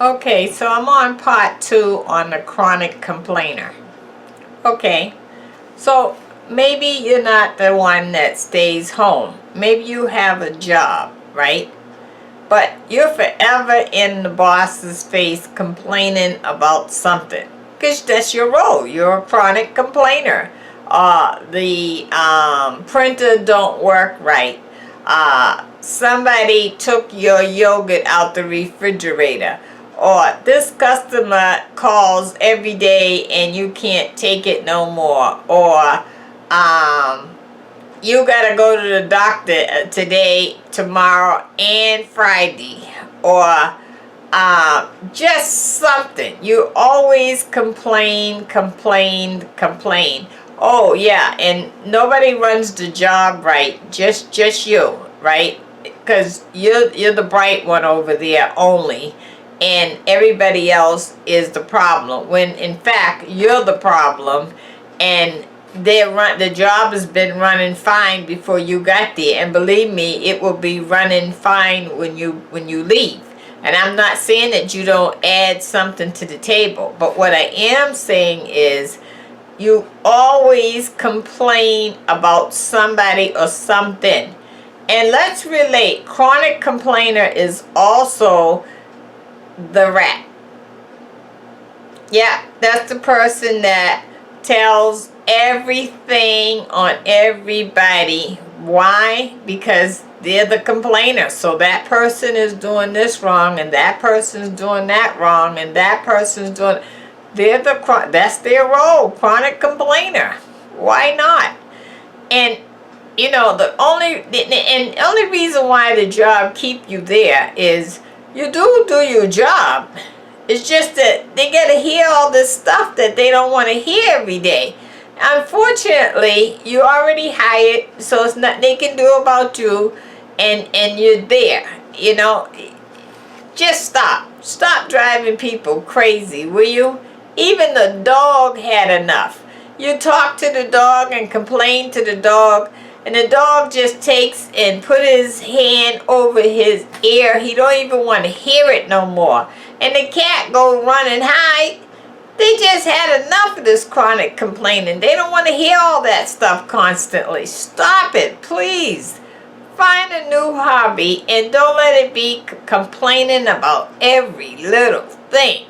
Okay, so I'm on part 2 on the chronic complainer. Okay, so maybe you're not the one that stays home. Maybe you have a job, right? But you're forever in the boss's face complaining about something. Because that's your role. You're a chronic complainer. The printer don't work right. Somebody took your yogurt out the refrigerator. Or this customer calls every day and you can't take it no more. Or you gotta go to the doctor today, tomorrow, and Friday. Or just something. You always complain. Oh yeah, and nobody runs the job right. Just you, right? Because you're the bright one over there only, and everybody else is the problem. When in fact you're the problem, and the job has been running fine before you got there, and believe me, it will be running fine when you leave. And I'm not saying that you don't add something to the table, but what I am saying is you always complain about somebody or something. And let's relate, chronic complainer is also the rat. Yeah, that's the person that tells everything on everybody. Why? Because they're the complainer. So that person is doing this wrong, and that person's doing that wrong, and that person's doing. That's their role, chronic complainer. Why not? And the only reason why the job keep you there is you do your job. It's just that they got to hear all this stuff that they don't want to hear every day. Unfortunately, you already hired, so it's nothing they can do about you, and you're there. Just stop driving people crazy, will you? Even the dog had enough. You talk to the dog and complain to the dog, and the dog just takes and put his hand over his ear. He don't even want to hear it no more. And the cat go run and hide. They just had enough of this chronic complaining. They don't want to hear all that stuff constantly. Stop it, please. Find a new hobby and don't let it be complaining about every little thing.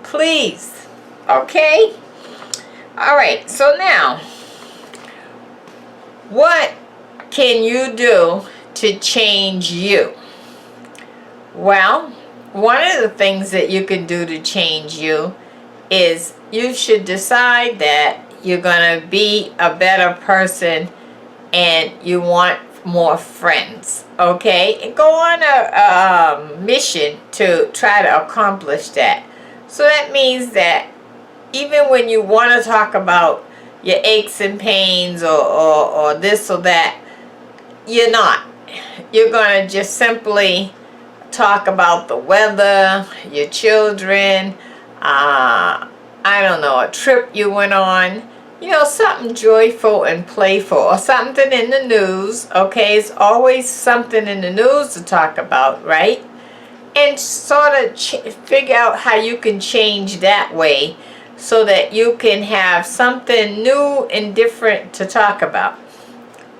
Please. Okay? Alright, so now, what can you do to change you? Well, one of the things that you can do to change you is you should decide that you're going to be a better person and you want more friends, okay? And go on a mission to try to accomplish that. So that means that even when you want to talk about your aches and pains or this or that, you're not. You're going to just simply talk about the weather, your children, I don't know, a trip you went on, something joyful and playful, or something in the news, okay? It's always something in the news to talk about, right? And sort of figure out how you can change that way so that you can have something new and different to talk about,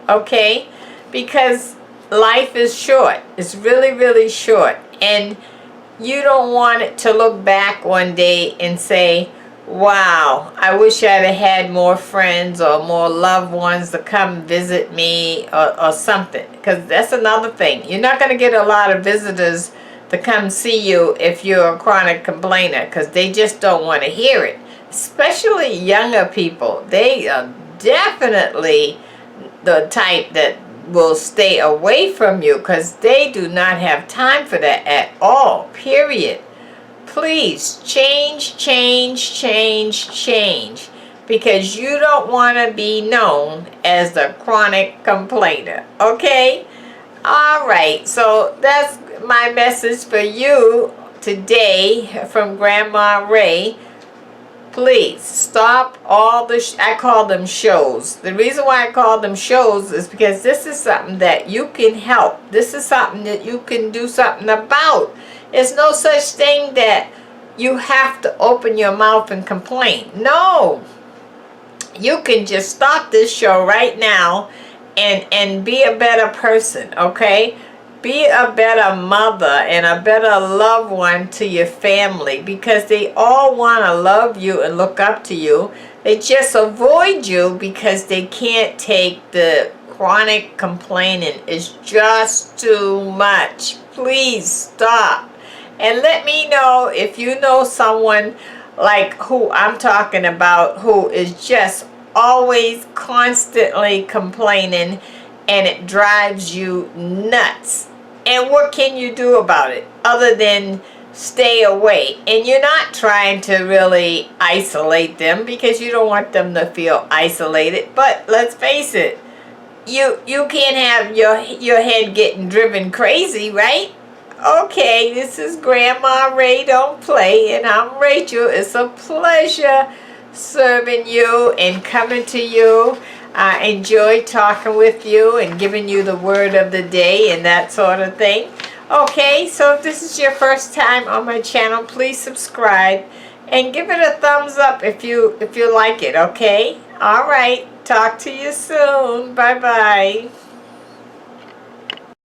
okay? Because life is short. It's really, really short. And you don't want it to look back one day and say, wow, I wish I'd have had more friends or more loved ones to come visit me or something. Because that's another thing. You're not going to get a lot of visitors to come see you if you're a chronic complainer, because they just don't want to hear it. Especially younger people. They are definitely the type that will stay away from you because they do not have time for that at all, period. Please change, because you don't want to be known as the chronic complainer, okay? All right, so that's my message for you today from Grandma Ray. Please stop all the I call them shows. The reason why I call them shows is because this is something that you can help. This is something that you can do something about. There's no such thing that you have to open your mouth and complain. No. You can just stop this show right now and be a better person, okay? Be a better mother and a better loved one to your family, because they all want to love you and look up to you. They just avoid you because they can't take the chronic complaining. It's just too much. Please stop. And let me know if you know someone like who I'm talking about, who is just always constantly complaining and it drives you nuts. And what can you do about it other than stay away? And you're not trying to really isolate them because you don't want them to feel isolated. But let's face it, you can't have your head getting driven crazy, right? Okay, this is Grandma Ray Don't Play, and I'm Rachel. It's a pleasure serving you and coming to you. I enjoy talking with you and giving you the word of the day and that sort of thing. Okay, so if this is your first time on my channel, please subscribe and give it a thumbs up if you like it, okay? All right, talk to you soon. Bye-bye.